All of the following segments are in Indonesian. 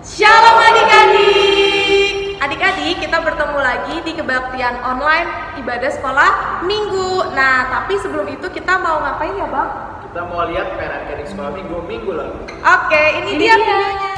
Shalom adik-adik. Adik-adik, kita bertemu lagi di kebaktian online ibadah sekolah minggu. Nah, tapi sebelum itu kita mau ngapain ya, Bang? Kita mau lihat parenting sekolah minggu lalu. Oke, ini dia videonya.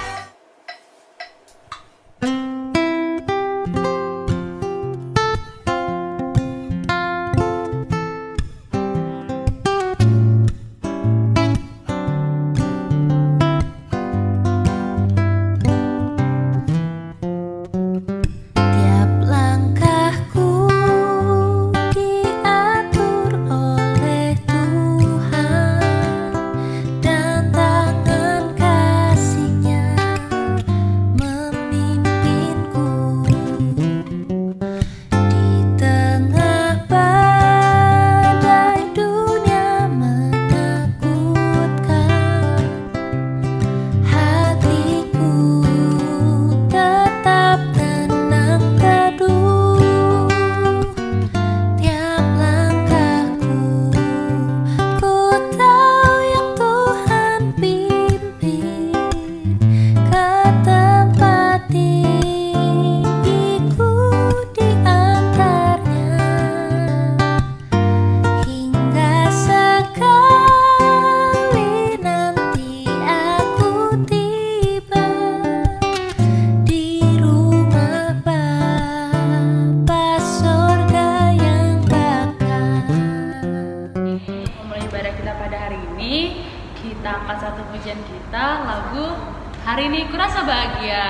Kita angkat satu pujian kita, lagu Hari Ini Kurasa Bahagia.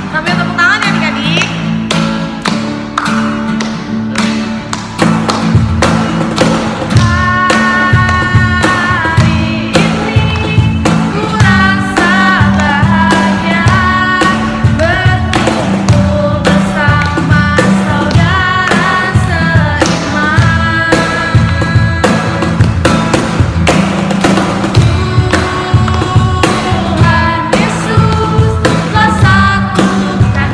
Sambil tepuk tangan ya adik-adik. Yesus, kau satukan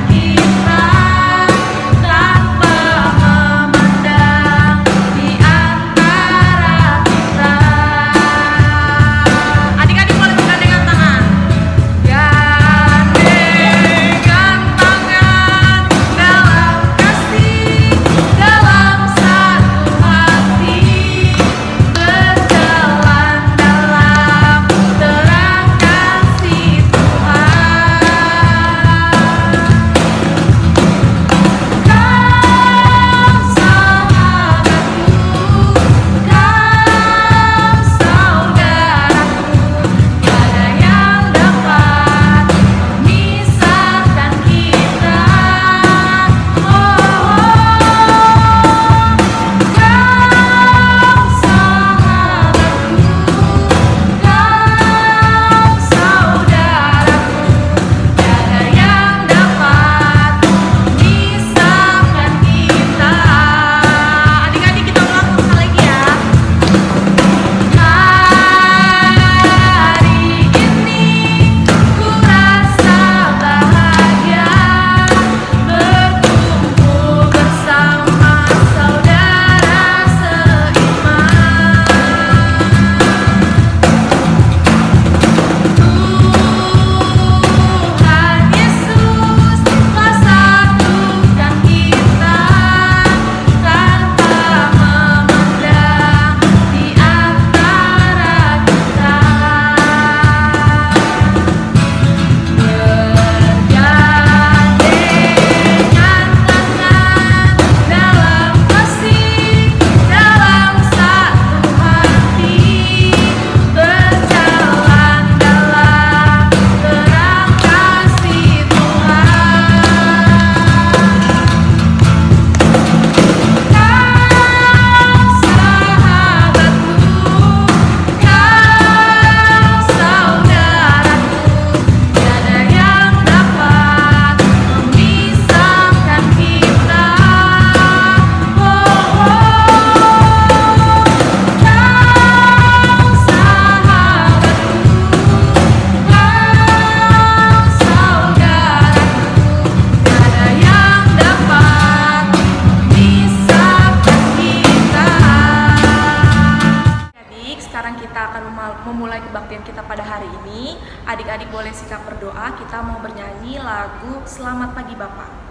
adik-adik boleh sikap berdoa, kita mau bernyanyi lagu Selamat Pagi Bapak.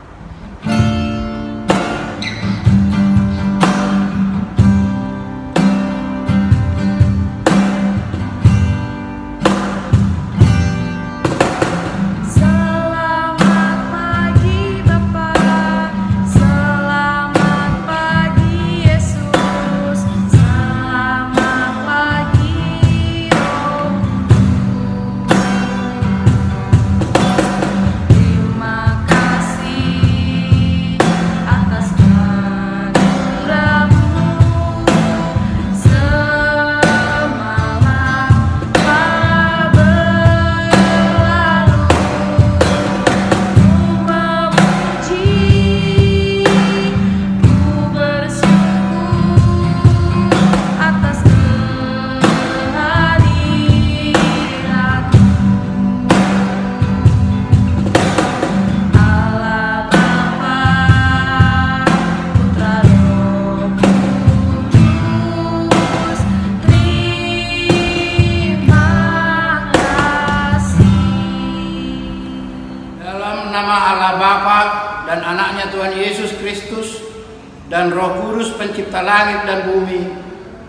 Dan anaknya Tuhan Yesus Kristus dan Roh Kudus pencipta langit dan bumi,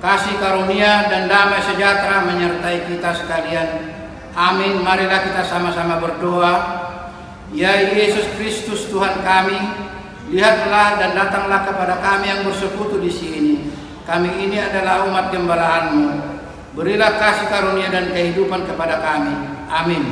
kasih karunia dan damai sejahtera menyertai kita sekalian. Amin. Marilah kita sama-sama berdoa. Ya Yesus Kristus Tuhan kami, lihatlah dan datanglah kepada kami yang bersekutu di sini. Kami ini adalah umat gembala-Mu. Berilah kasih karunia dan kehidupan kepada kami. Amin.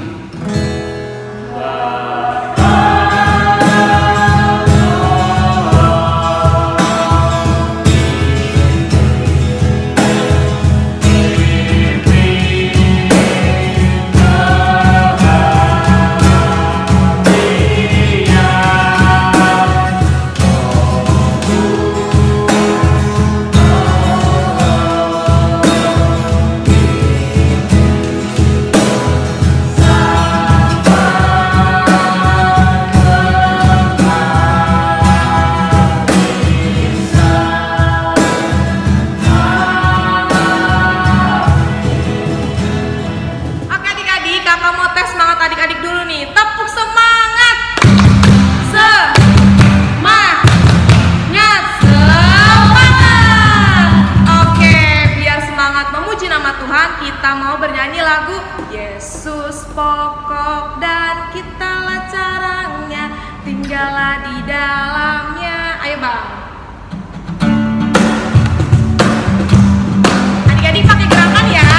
Kita mau bernyanyi lagu Yesus pokok dan kitalah caranya, tinggallah di dalamnya. Ayo bang. Adik-adik pakai gerakan ya.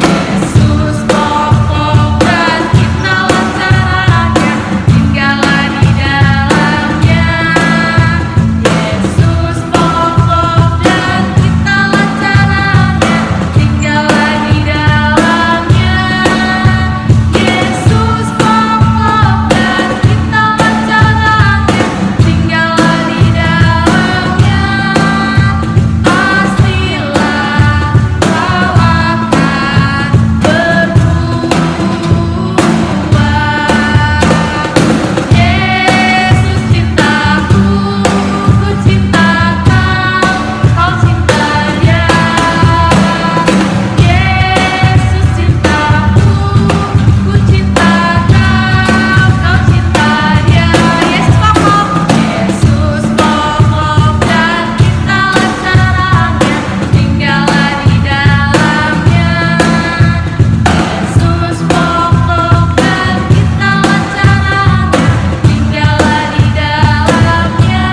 Yesus pokok dan kitalah caranya, tinggallah di dalamnya. Yesus pokok dan kitalah caranya, tinggallah di dalamnya. Yesus pokok dan kitalah caranya, tinggallah di dalamnya. Pastilah kau akan berubah. Yesus cintaku, ku cinta kau, kau cinta Dia. Yesus cintaku, ku cinta kau, kau cinta Dia. Yesus pokok dan kitalah caranya, tinggallah di dalamnya. Yesus pokok dan kitalah caranya, tinggallah di dalamnya.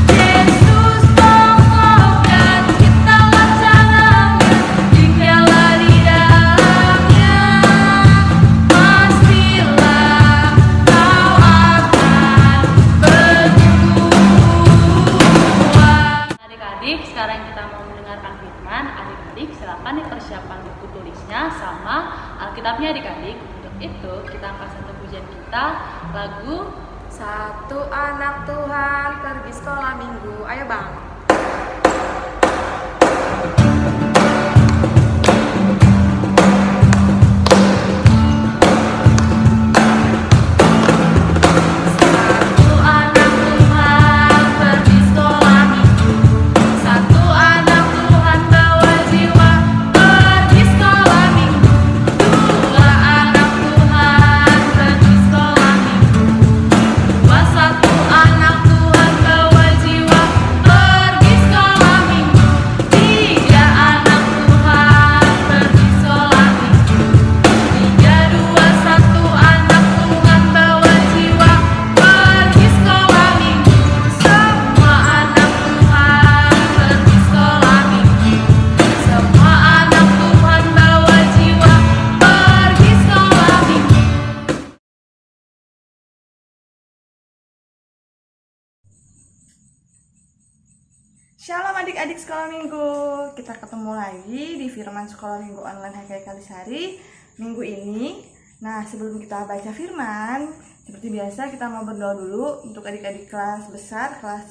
Yesus pokok dan kitalah caranya, tinggallah di dalamnya. Pastilah kau akan berubah. Adik-adik, sekarang kita mau mendengarkan firman. Adik-adik, silakan dipersiapkan buku tulisnya sama Alkitabnya adik-adik. Untuk itu, kita angkat satu pujian kita, lagu Satu anak Tuhan pergi sekolah minggu. Ayo bang. Satu anak Tuhan pergi sekolah minggu. Satu anak Tuhan bawa jiwa pergi Shalom adik-adik sekolah minggu. Kita ketemu lagi di Firman Sekolah Minggu Online HKI Kalisari minggu ini. Nah, sebelum kita baca firman, seperti biasa kita mau berdoa dulu untuk adik-adik kelas besar, kelas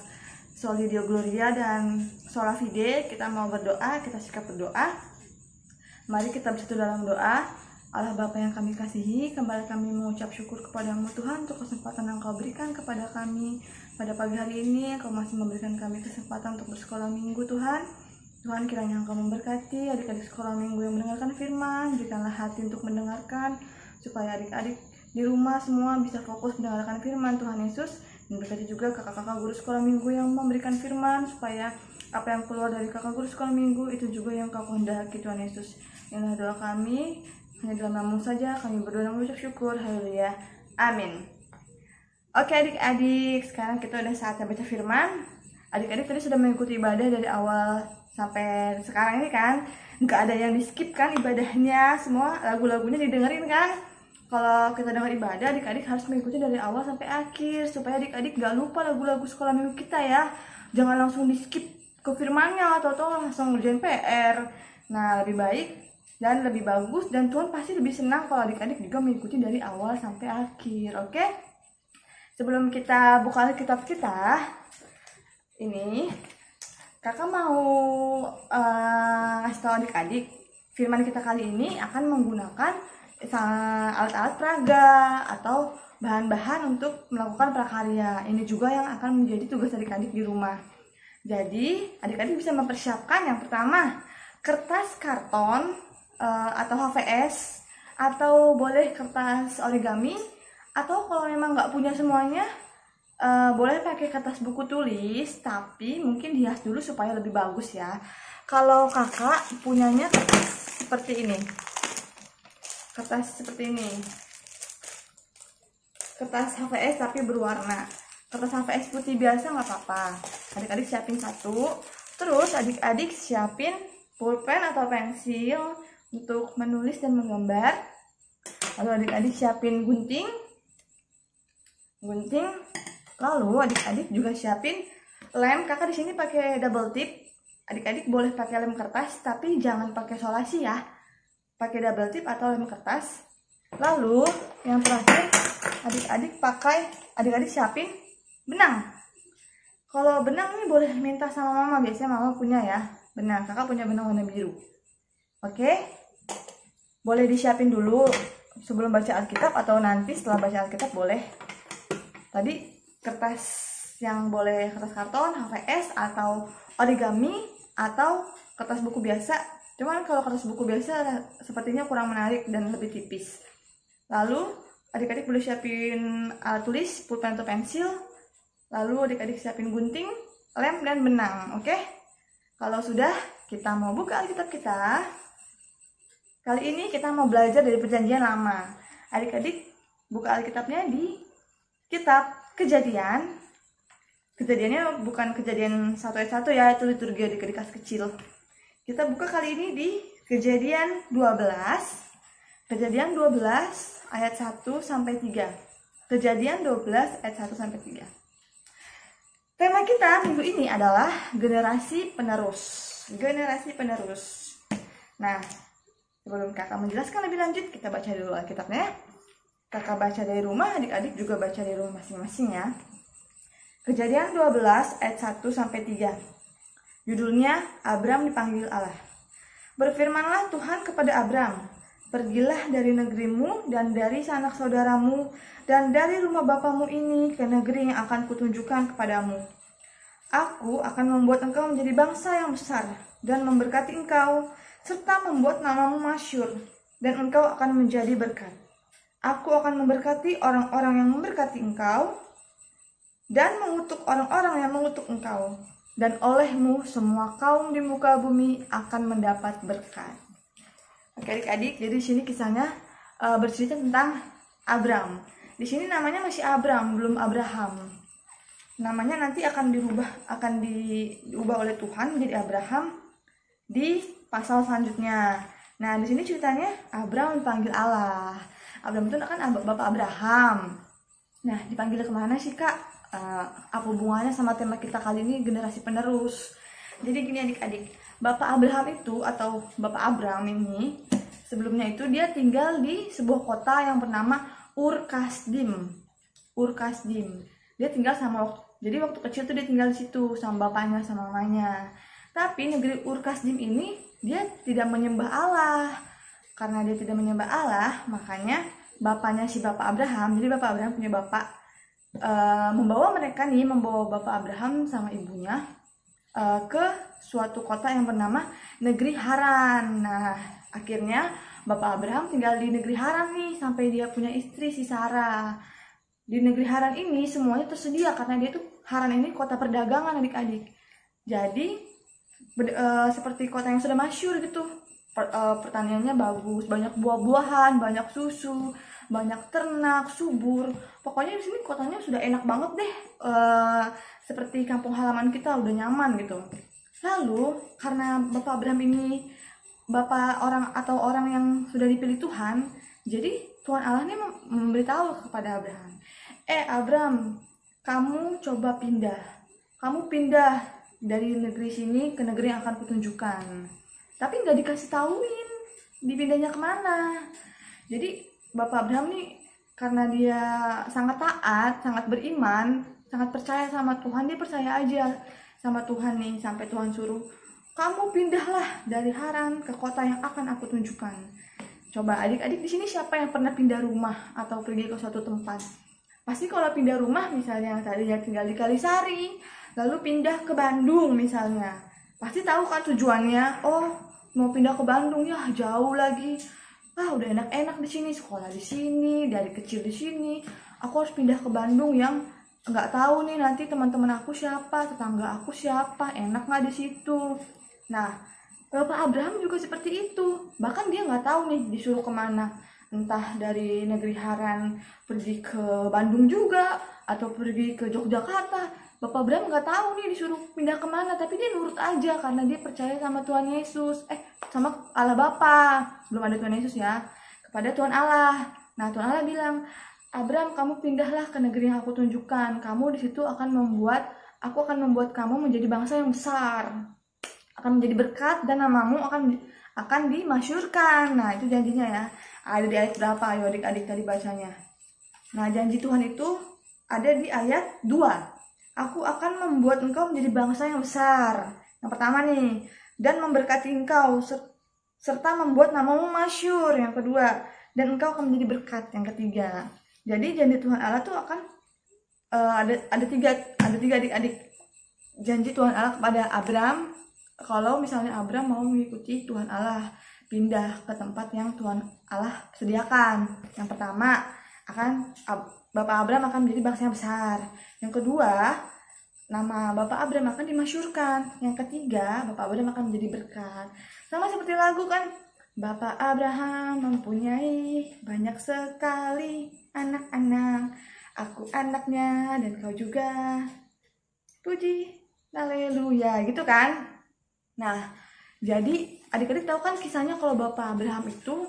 Solidio Gloria dan Sola Fide. Kita mau berdoa, kita sikap berdoa. Mari kita bersatu dalam doa. Allah Bapa yang kami kasihi, kembali kami mengucap syukur kepadamu Tuhan untuk kesempatan yang Kau berikan kepada kami pada pagi hari ini. Kau masih memberikan kami kesempatan untuk bersekolah minggu Tuhan. Tuhan, kiranya Engkau memberkati adik-adik sekolah minggu yang mendengarkan firman. Berikanlah hati untuk mendengarkan, supaya adik-adik di rumah semua bisa fokus mendengarkan firman Tuhan Yesus. Dan berkati juga kakak-kakak guru sekolah minggu yang memberikan firman, supaya apa yang keluar dari kakak guru sekolah minggu itu juga yang Kau kehendaki Tuhan Yesus. Inilah doa kami, hanya dalam nama-Mu saja kami berdoa dan mengucap syukur. Haleluya, amin. Oke adik-adik, sekarang kita udah saatnya baca firman. Adik-adik tadi sudah mengikuti ibadah dari awal sampai sekarang ini kan. Nggak ada yang di skip kan ibadahnya, semua lagu-lagunya didengerin kan. Kalau kita dengar ibadah, adik-adik harus mengikuti dari awal sampai akhir, supaya adik-adik nggak lupa lagu-lagu sekolah minggu kita ya. Jangan langsung di skip ke firmannya atau langsung ngerjain PR. Nah, lebih baik dan lebih bagus, dan Tuhan pasti lebih senang kalau adik-adik juga mengikuti dari awal sampai akhir. Oke? Sebelum kita buka Alkitab kita, ini kakak mau kasih tahu adik-adik, firman kita kali ini akan menggunakan alat-alat peraga atau bahan-bahan untuk melakukan prakarya. Ini juga yang akan menjadi tugas adik-adik di rumah. Jadi adik-adik bisa mempersiapkan yang pertama kertas karton atau HVS, atau boleh kertas origami, atau kalau memang nggak punya semuanya boleh pakai kertas buku tulis, tapi mungkin dihias dulu supaya lebih bagus ya. Kalau kakak punyanya kertas seperti ini, kertas HVS tapi berwarna. Kertas HVS putih biasa nggak apa-apa. Adik-adik siapin satu, terus adik-adik siapin pulpen atau pensil untuk menulis dan menggambar. Lalu adik-adik siapin gunting. Lalu adik-adik juga siapin lem. Kakak di sini pakai double tip. Adik-adik boleh pakai lem kertas, tapi jangan pakai solasi ya. Pakai double tip atau lem kertas. Lalu yang terakhir adik-adik siapin benang. Kalau benang ini boleh minta sama mama, biasanya mama punya ya benang. Kakak punya benang warna biru. Oke? Boleh disiapin dulu sebelum baca Alkitab atau nanti setelah baca Alkitab boleh. Tadi kertas yang boleh kertas karton, HVS atau origami atau kertas buku biasa. Cuman kalau kertas buku biasa sepertinya kurang menarik dan lebih tipis. Lalu adik-adik boleh siapin alat tulis, pulpen atau pensil. Lalu adik-adik siapin gunting, lem dan benang. Oke? Kalau sudah, kita mau buka Alkitab kita. Kali ini kita mau belajar dari Perjanjian Lama. Adik-adik buka Alkitabnya di kitab Kejadian. Kejadiannya bukan Kejadian 1 ayat 1 ya, itu liturgi adik-adik kelas kecil. Kita buka kali ini di Kejadian 12. Kejadian 12 ayat 1 sampai 3. Kejadian 12 ayat 1 sampai 3. Tema kita minggu ini adalah generasi penerus. Generasi penerus. Nah, sebelum kakak menjelaskan lebih lanjut, kita baca dulu Alkitabnya. Kakak baca dari rumah, adik-adik juga baca dari rumah masing-masing ya. Kejadian 12 ayat 1 sampai 3. Judulnya Abram dipanggil Allah. Berfirmanlah Tuhan kepada Abram, pergilah dari negerimu dan dari sanak saudaramu dan dari rumah bapamu ini ke negeri yang akan kutunjukkan kepadamu. Aku akan membuat engkau menjadi bangsa yang besar dan memberkati engkau, serta membuat namamu masyhur, dan engkau akan menjadi berkat. Aku akan memberkati orang-orang yang memberkati engkau, dan mengutuk orang-orang yang mengutuk engkau, dan olehmu semua kaum di muka bumi akan mendapat berkat. Oke adik-adik, jadi di sini kisahnya bercerita tentang Abram. Di sini namanya masih Abram, belum Abraham. Namanya nanti akan diubah oleh Tuhan menjadi Abraham di pasal selanjutnya. Nah, di sini ceritanya Abram dipanggil Allah. Abram itu kan bapak Abraham. Nah, dipanggil kemana sih kak? Apa hubungannya sama tema kita kali ini, generasi penerus? Jadi gini adik-adik, Bapak Abraham itu atau Bapak Abram ini sebelumnya itu dia tinggal di sebuah kota yang bernama Ur Kasdim. Ur Kasdim. Dia tinggal jadi waktu kecil tuh dia tinggal di situ sama bapaknya sama mamanya. Tapi negeri Ur Kasdim ini dia tidak menyembah Allah. Karena dia tidak menyembah Allah, makanya bapaknya si Bapak Abraham, jadi Bapak Abraham punya bapak, membawa Bapak Abraham sama ibunya ke suatu kota yang bernama negeri Haran. Nah, akhirnya Bapak Abraham tinggal di negeri Haran nih sampai dia punya istri si Sarah. Di negeri Haran ini semuanya tersedia karena dia tuh Haran ini kota perdagangan adik-adik. Jadi seperti kota yang sudah masyhur gitu. Pertaniannya bagus, banyak buah-buahan, banyak susu, banyak ternak, subur. Pokoknya di sini kotanya sudah enak banget deh. Seperti kampung halaman kita, udah nyaman gitu. Lalu karena Bapak Abraham ini orang yang sudah dipilih Tuhan, jadi Tuhan Allah ini memberitahu kepada Abraham, Abraham, kamu coba pindah. Kamu pindah dari negeri sini ke negeri yang akan kutunjukkan. Tapi nggak dikasih tauin dipindahnya kemana. Jadi Bapak Abraham nih karena dia sangat taat, sangat beriman, sangat percaya sama Tuhan, dia percaya aja sama Tuhan nih sampai Tuhan suruh, kamu pindahlah dari Haran ke kota yang akan aku tunjukkan. Coba adik-adik di sini siapa yang pernah pindah rumah atau pergi ke suatu tempat? Pasti kalau pindah rumah misalnya tadinya tinggal di Kalisari, lalu pindah ke Bandung misalnya, pasti tahu kan tujuannya. Oh, mau pindah ke Bandung ya jauh lagi. Udah enak-enak di sini, sekolah di sini, dari kecil di sini. Aku harus pindah ke Bandung yang nggak tahu nih nanti teman-teman aku siapa, tetangga aku siapa, enak nggak di situ. Nah, Bapak Abraham juga seperti itu. Bahkan dia nggak tahu nih disuruh kemana. Entah dari negeri Haran pergi ke Bandung juga atau pergi ke Yogyakarta. Bapak Abraham nggak tahu nih disuruh pindah kemana, tapi dia nurut aja karena dia percaya sama Tuhan Yesus, sama Allah Bapa. Belum ada Tuhan Yesus ya, kepada Tuhan Allah. Nah, Tuhan Allah bilang, Abraham, kamu pindahlah ke negeri yang aku tunjukkan. Kamu di situ aku akan membuat kamu menjadi bangsa yang besar, akan menjadi berkat dan namamu akan dimasyhurkan. Nah, itu janjinya ya. Ada di ayat berapa? Ayo adik-adik tadi bacanya. Nah, janji Tuhan itu ada di ayat 2. Aku akan membuat engkau menjadi bangsa yang besar. Yang pertama nih, dan memberkati engkau serta membuat namamu masyhur. Yang kedua, dan engkau akan menjadi berkat. Yang ketiga. Jadi janji Tuhan Allah tuh akan ada tiga adik-adik. Janji Tuhan Allah kepada Abraham, kalau misalnya Abraham mau mengikuti Tuhan Allah, pindah ke tempat yang Tuhan Allah sediakan. Yang pertama, Bapak Abraham akan menjadi bangsa yang besar. Yang kedua, nama Bapak Abraham akan dimasyhurkan. Yang ketiga, Bapak Abraham akan menjadi berkat. Sama seperti lagu kan, Bapak Abraham mempunyai banyak sekali anak-anak, aku anaknya dan kau juga, puji haleluya, gitu kan. Nah, jadi adik-adik tahu kan kisahnya kalau Bapak Abraham itu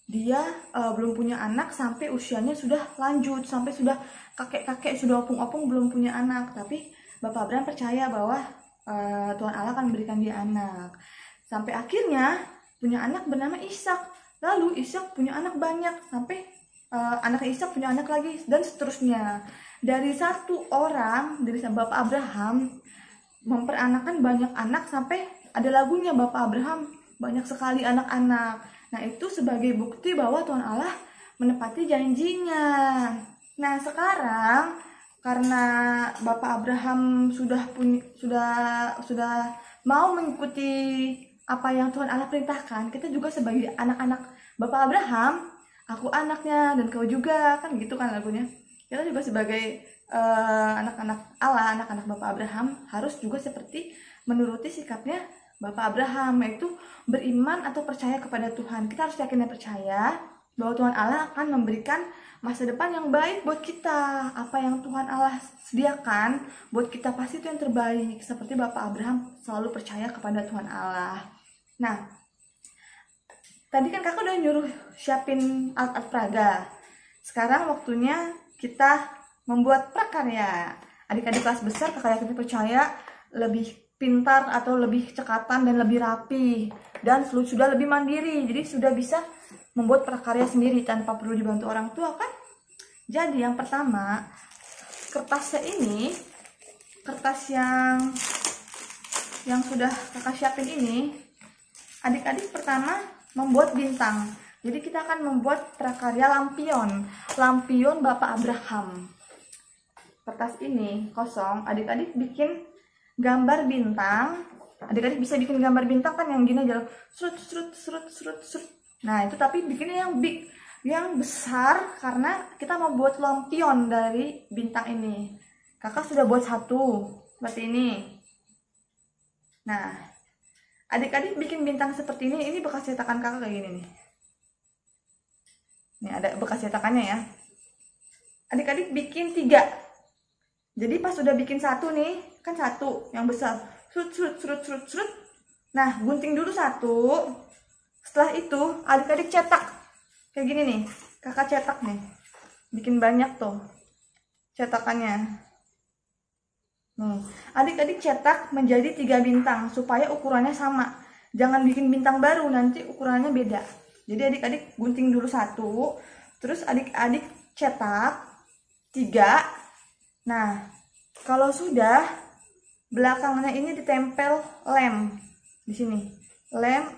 dia belum punya anak sampai usianya sudah lanjut, sampai sudah kakek-kakek, sudah opung-opung belum punya anak. Tapi Bapak Abraham percaya bahwa Tuhan Allah akan memberikan dia anak. Sampai akhirnya punya anak bernama Ishak. Lalu Ishak punya anak banyak, sampai anak Ishak punya anak lagi, dan seterusnya. Dari satu orang, dari Bapak Abraham memperanakan banyak anak sampai ada lagunya Bapak Abraham banyak sekali anak-anak. Nah, itu sebagai bukti bahwa Tuhan Allah menepati janjinya. Nah, sekarang karena Bapak Abraham sudah mau mengikuti apa yang Tuhan Allah perintahkan, kita juga sebagai anak-anak Bapak Abraham, aku anaknya dan kau juga, kan gitu kan lagunya. Kita juga sebagai anak-anak Allah, anak-anak Bapak Abraham harus juga seperti menuruti sikapnya Bapak Abraham, yaitu beriman atau percaya kepada Tuhan. Kita harus yakin dan percaya bahwa Tuhan Allah akan memberikan masa depan yang baik buat kita. Apa yang Tuhan Allah sediakan buat kita pasti itu yang terbaik. Seperti Bapak Abraham selalu percaya kepada Tuhan Allah. Nah, tadi kan kakak udah nyuruh siapin alat-alat peraga. Sekarang waktunya kita membuat prakarya. Adik-adik kelas besar, kakak yakin percaya lebih pintar atau lebih cekatan dan lebih rapi, dan sudah lebih mandiri, jadi sudah bisa membuat prakarya sendiri tanpa perlu dibantu orang tua kan. Jadi yang pertama, kertasnya ini, kertas yang sudah kakak siapin ini, adik-adik pertama membuat bintang. Jadi kita akan membuat prakarya lampion Bapak Abraham. Kertas ini kosong, adik-adik bikin gambar bintang. Adik-adik bisa bikin gambar bintang kan yang gini aja, serut. Nah itu tapi bikinnya yang big, yang besar, karena kita mau buat lampion dari bintang ini. Kakak sudah buat satu seperti ini. Nah adik-adik bikin bintang seperti ini bekas cetakan kakak kayak gini nih. Nih ada bekas cetakannya ya. Adik-adik bikin 3. Jadi pas sudah bikin satu nih, kan satu yang besar, serut. Nah gunting dulu satu. Setelah itu adik-adik cetak kayak gini nih. Kakak cetak nih, bikin banyak tuh cetakannya. Nih adik-adik cetak menjadi 3 bintang supaya ukurannya sama. Jangan bikin bintang baru, nanti ukurannya beda. Jadi adik-adik gunting dulu satu, terus adik-adik cetak 3. Nah, kalau sudah, belakangnya ini ditempel lem di sini. Lem.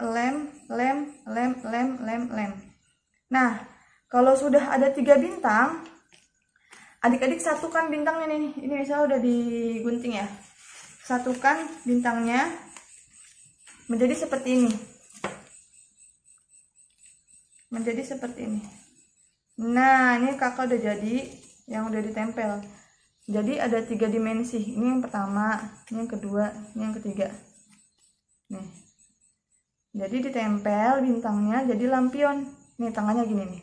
Nah, kalau sudah ada 3 bintang, adik-adik satukan bintangnya nih. Ini misalnya udah digunting ya. Satukan bintangnya menjadi seperti ini. Nah ini kakak udah jadi yang udah ditempel. Jadi ada 3 dimensi. Ini yang pertama, ini yang kedua, ini yang ketiga. Nih jadi ditempel bintangnya jadi lampion. Nih tangannya gini nih,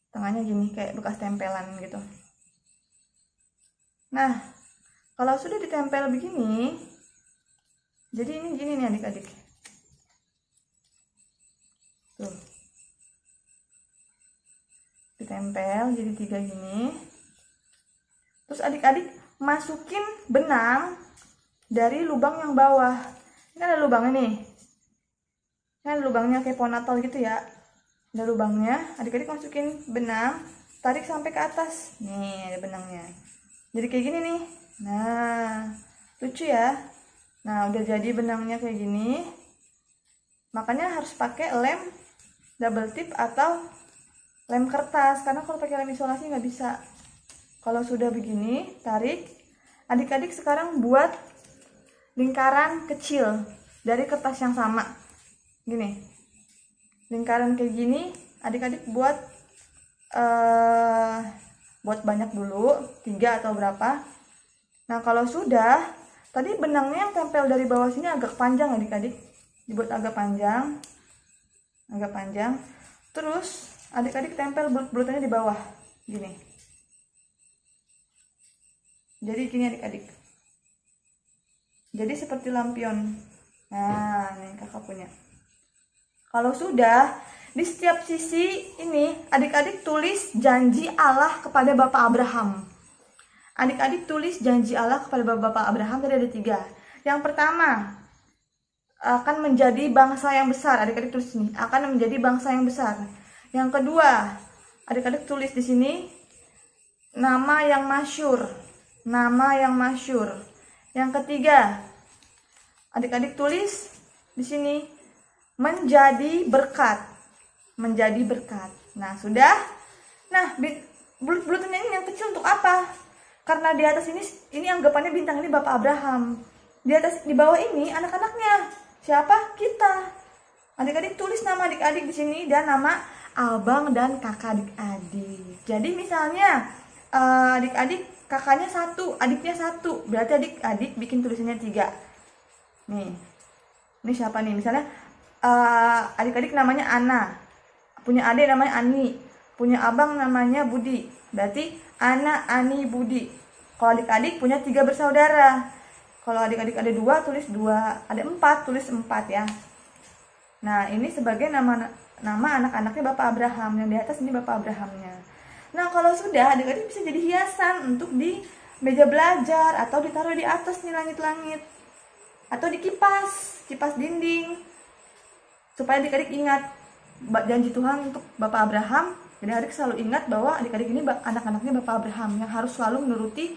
tangannya gini kayak bekas tempelan gitu. Nah kalau sudah ditempel begini, jadi ini gini nih adik-adik tuh, ditempel jadi 3 gini. Terus adik-adik masukin benang dari lubang yang bawah. Ini ada lubangnya nih. Ini ada lubangnya kayak pohon natal gitu ya. Ada lubangnya, adik-adik masukin benang, tarik sampai ke atas. Nih ada benangnya. Jadi kayak gini nih. Nah, lucu ya. Nah, udah jadi benangnya kayak gini. Makanya harus pakai lem double tip atau lem kertas, karena kalau pakai lem isolasi nggak bisa. Kalau sudah begini, tarik. Adik-adik sekarang buat lingkaran kecil dari kertas yang sama. Gini. Lingkaran kayak gini, adik-adik buat banyak dulu, 3 atau berapa. Nah, kalau sudah, tadi benangnya yang tempel dari bawah sini agak panjang adik-adik. Dibuat agak panjang. Terus adik-adik tempel bulat-bulatnya di bawah. Gini. Jadi gini adik-adik. Jadi seperti lampion. Nah, nih kakak punya. Kalau sudah, di setiap sisi ini adik-adik tulis janji Allah kepada Bapak Abraham. Adik-adik tulis janji Allah kepada Bapak Abraham, tadi ada 3. Yang pertama, akan menjadi bangsa yang besar. Adik-adik tulis ini, akan menjadi bangsa yang besar. Yang kedua, adik-adik tulis di sini nama yang masyhur. Yang ketiga, adik-adik tulis di sini menjadi berkat. Nah, sudah. Nah, bulat-bulatnya ini yang kecil untuk apa? Karena di atas ini anggapannya bintang ini Bapak Abraham. Di bawah ini anak-anaknya. Siapa? Kita. Adik-adik tulis nama adik-adik di sini dan nama abang dan kakak adik-adik. Jadi misalnya adik-adik kakaknya 1, adiknya 1, berarti adik-adik bikin tulisannya 3. Nih, ini siapa nih? Misalnya adik-adik namanya Ana, punya adik namanya Ani, punya abang namanya Budi, berarti Ana, Ani, Budi. Kalau adik-adik punya 3 bersaudara. Kalau adik-adik ada 2, tulis 2, ada 4, tulis 4 ya. Nah, ini sebagai nama anak-anaknya Bapak Abraham, yang di atas ini Bapak Abrahamnya. Nah, kalau sudah, adik-adik bisa jadi hiasan untuk di meja belajar atau ditaruh di atas nih langit-langit. atau di kipas dinding, supaya adik-adik ingat janji Tuhan untuk Bapak Abraham. Jadi adik selalu ingat bahwa adik-adik ini anak-anaknya Bapak Abraham yang harus selalu menuruti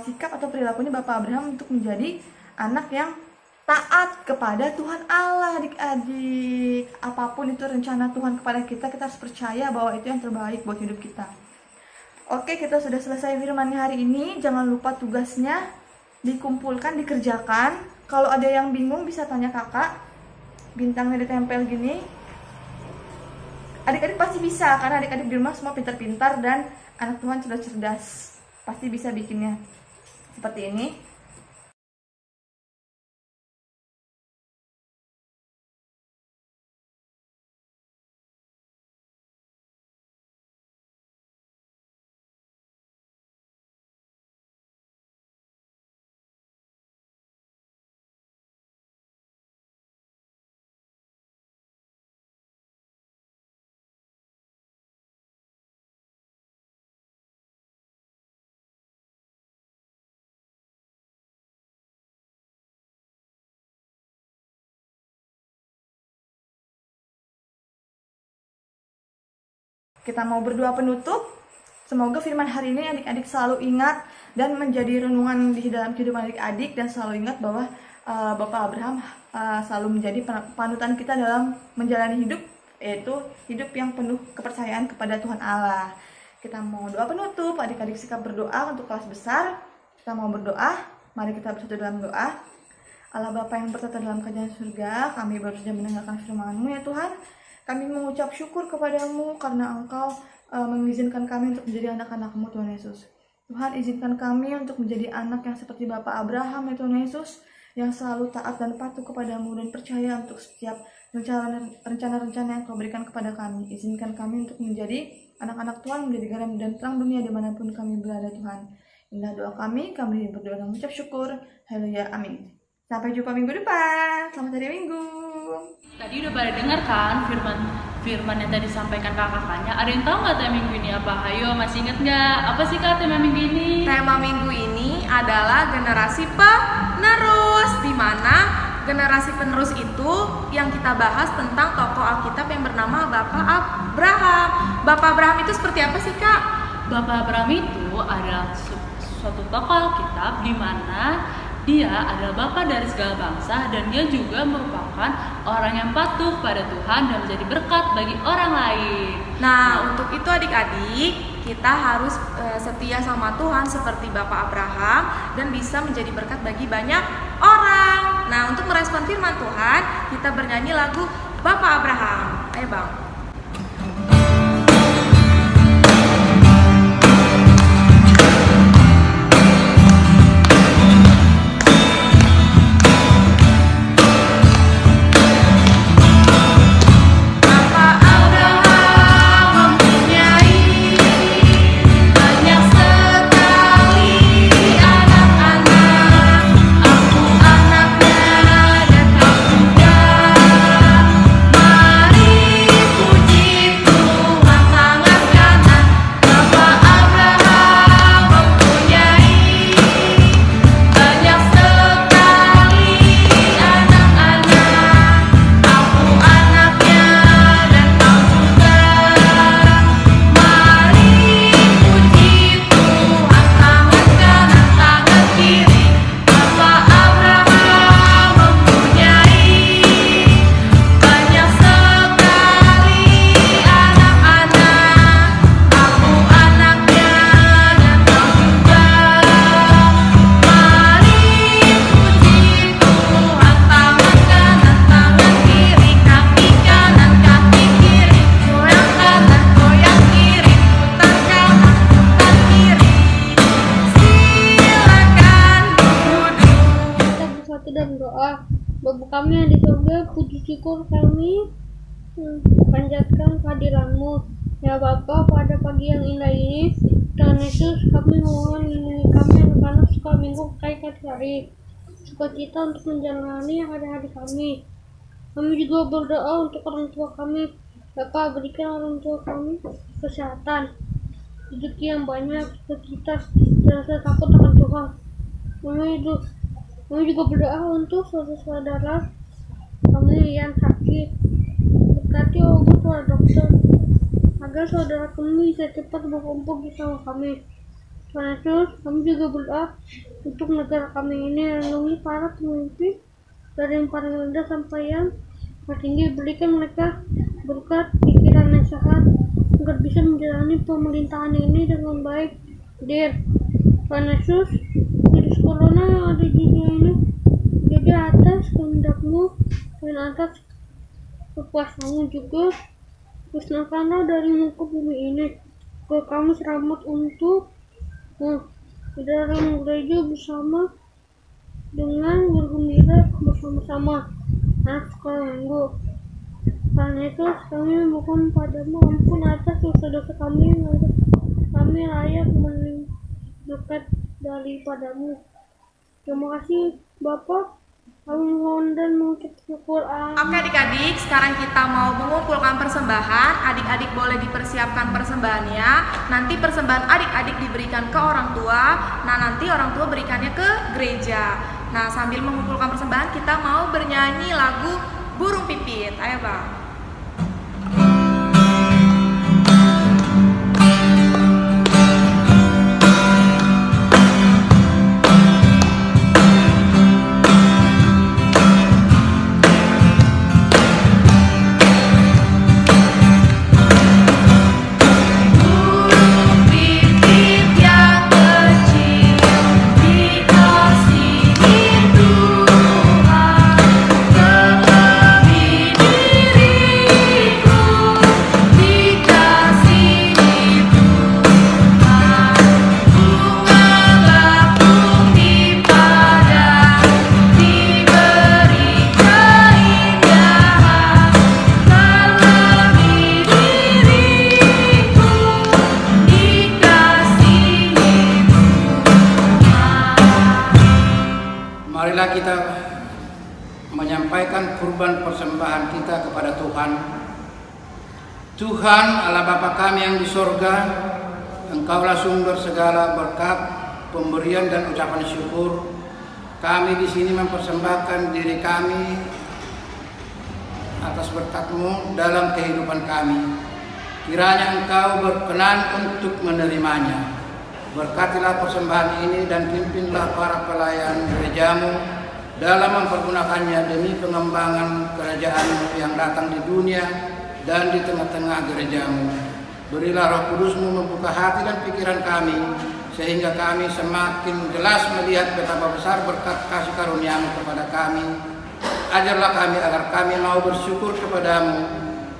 sikap atau perilakunya Bapak Abraham untuk menjadi anak yang taat kepada Tuhan Allah. Adik-adik, apapun itu rencana Tuhan kepada kita, kita harus percaya bahwa itu yang terbaik buat hidup kita. Oke, kita sudah selesai firman hari ini. Jangan lupa tugasnya dikumpulkan, dikerjakan. Kalau ada yang bingung bisa tanya kakak. Bintangnya ditempel gini. Adik-adik pasti bisa, karena adik-adik di rumah semua pintar-pintar dan anak Tuhan sudah cerdas. Pasti bisa bikinnya seperti ini. Kita mau berdoa penutup. Semoga firman hari ini adik-adik selalu ingat dan menjadi renungan di dalam kehidupan adik-adik, dan selalu ingat bahwa Bapak Abraham selalu menjadi panutan kita dalam menjalani hidup, yaitu hidup yang penuh kepercayaan kepada Tuhan Allah. Kita mau doa penutup, adik-adik sikap berdoa untuk kelas besar. Kita mau berdoa, mari kita bersatu dalam doa. Allah Bapa yang bertata dalam kerajaan surga, kami baru saja mendengarkan firman-Mu ya Tuhan. Kami mengucap syukur kepadamu karena Engkau mengizinkan kami untuk menjadi anak-anak-Mu Tuhan Yesus. Tuhan, izinkan kami untuk menjadi anak yang seperti Bapak Abraham ya Tuhan Yesus, yang selalu taat dan patuh kepadamu dan percaya untuk setiap rencana-rencana yang Kau berikan kepada kami. Izinkan kami untuk menjadi anak-anak Tuhan, menjadi garam dan terang dunia dimanapun kami berada Tuhan. Inilah doa kami berdoa dan mengucap syukur. Haleluya, amin. Sampai jumpa minggu depan. Selamat hari Minggu. Tadi udah pada dengar kan firman yang tadi disampaikan kakaknya. Ada yang tahu nggak tema minggu ini apa? Ayo, masih inget nggak? Apa sih kak tema minggu ini? Tema minggu ini adalah generasi penerus, di mana generasi penerus itu yang kita bahas tentang tokoh Alkitab yang bernama Bapak Abraham. Bapak Abraham itu seperti apa sih kak? Bapak Abraham itu adalah suatu tokoh Alkitab di mana dia adalah bapak dari segala bangsa, dan dia juga merupakan orang yang patuh pada Tuhan dan menjadi berkat bagi orang lain. Nah, untuk itu adik-adik, kita harus setia sama Tuhan seperti Bapak Abraham dan bisa menjadi berkat bagi banyak orang. Nah, untuk merespon firman Tuhan, kita bernyanyi lagu Bapak Abraham. Ayo Bang. Bapa kami yang di surga, puji syukur kami panjatkan kehadiran-Mu. Ya Bapa, pada pagi yang indah ini, Tuhan Yesus, kami mohon lindungi kami anak-anak sekolah minggu kait hari. Sukacita untuk menjalani hari-hari kami. Kami juga berdoa untuk orang tua kami. Bapa, berikan orang tua kami kesehatan, rezeki yang banyak, kita rasa takut akan Tuhan. Kami hidup Kami juga berdoa untuk saudara-saudara kami yang sakit. Berkati Ogut para dokter, agar saudara kami bisa cepat berkumpul bersama kami. Tuhan Yesus, kami juga berdoa untuk negara kami ini. Lindungi para pemimpin dari yang paling rendah sampai yang tertinggi. Berikan mereka berkat pikiran yang sehat agar bisa menjalani pemerintahan ini dengan baik. Tuhan Yesus, virus corona yang ada di dunia ini jadi atas kehendak-Mu dan atas kekuasaan-Mu juga. Musnahkanlah dari muka bumi ini ke kami selamat untuk di dalam gereja bersama dengan bergembira bersama-sama anak sekolah minggu. Karena itu kami memohon padamu ampun atas dosa-dosa kami yang kami layak menerima berkat daripadamu. Terima kasih Bapa. Kami mohon dan mengucap syukur. Oke adik-adik, sekarang kita mau mengumpulkan persembahan. Adik-adik boleh dipersiapkan persembahannya. Nanti persembahan adik-adik diberikan ke orang tua. Nah nanti orang tua berikannya ke gereja. Nah sambil mengumpulkan persembahan kita mau bernyanyi lagu Burung Pipit. Ayo Bang. Marilah kita menyampaikan kurban persembahan kita kepada Tuhan. Tuhan Allah Bapa kami yang di sorga, Engkaulah sumber segala berkat, pemberian dan ucapan syukur. Kami di sini mempersembahkan diri kami atas berkat-Mu dalam kehidupan kami. Kiranya Engkau berkenan untuk menerimanya. Berkatilah persembahan ini dan pimpinlah para pelayan gereja-Mu dalam mempergunakannya demi pengembangan kerajaan-Mu yang datang di dunia dan di tengah-tengah gereja-Mu. Berilah Roh Kudus-Mu membuka hati dan pikiran kami, sehingga kami semakin jelas melihat betapa besar berkat kasih karunia-Mu kepada kami. Ajarlah kami agar kami mau bersyukur kepada-Mu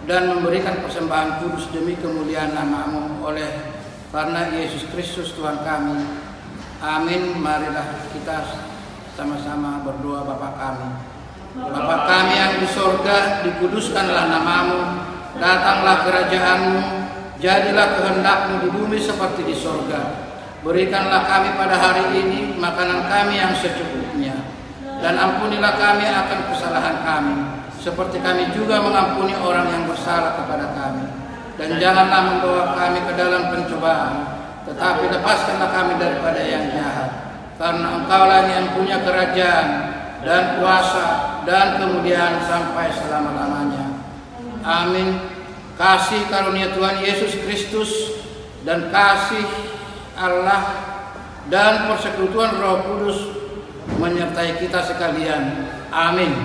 dan memberikan persembahan kudus demi kemuliaan nama-Mu oleh karena Yesus Kristus Tuhan kami. Amin. Marilah kita sama-sama berdoa. Bapa kami, Bapa kami yang di sorga, dikuduskanlah nama-Mu, datanglah kerajaan-Mu, jadilah kehendak-Mu di bumi seperti di sorga. Berikanlah kami pada hari ini makanan kami yang secukupnya, dan ampunilah kami akan kesalahan kami, seperti kami juga mengampuni orang yang bersalah kepada kami. Dan janganlah membawa kami ke dalam pencobaan, tetapi lepaskanlah kami daripada yang jahat. Karena Engkaulah yang punya kerajaan dan kuasa dan kemudian sampai selama-lamanya. Amin. Kasih karunia Tuhan Yesus Kristus dan kasih Allah dan persekutuan Roh Kudus menyertai kita sekalian. Amin.